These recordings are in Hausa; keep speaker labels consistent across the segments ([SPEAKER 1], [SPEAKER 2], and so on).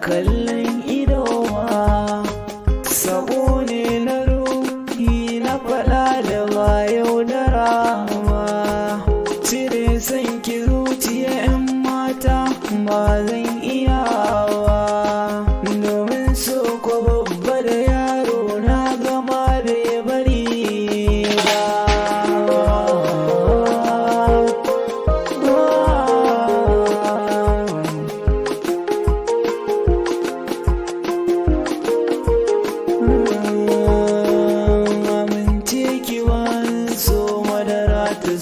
[SPEAKER 1] kallon idowa sabo ne na ruhi na faɗa da ba yaudara ba cire san ki zuciya 'yan mata ba zan iya ba domin so ko babba da yaro na gama bai bari ba.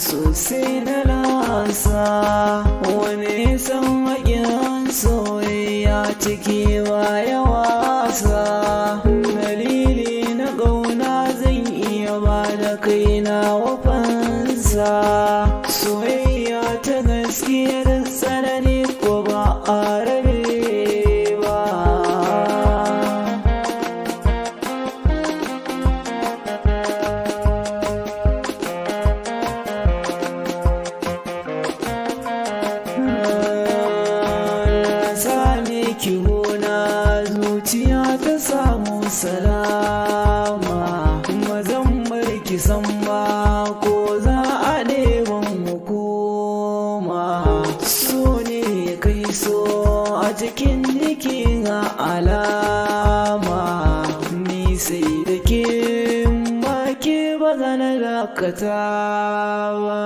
[SPEAKER 1] Sosai na lasa wani san haƙin soyayya ciki ba ya wasa dalili na ƙauna zan iya ba da kaina wafansa soyayya ta gaskiyar tsanani ko ba a rabe ba. Kihona zuciya ta samu salama mazan barki san ba ko za a neman hukuma so ne kai so a cikin jikin alama ni sai da ke baki ba zan dakata ba.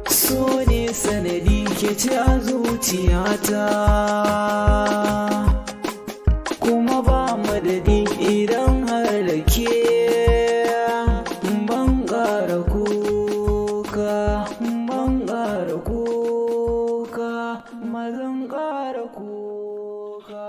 [SPEAKER 1] So ne sanadi ke ci a zuciyata kuma ba madadi idan har da ke ban ƙara kuka mazan ƙara kuka.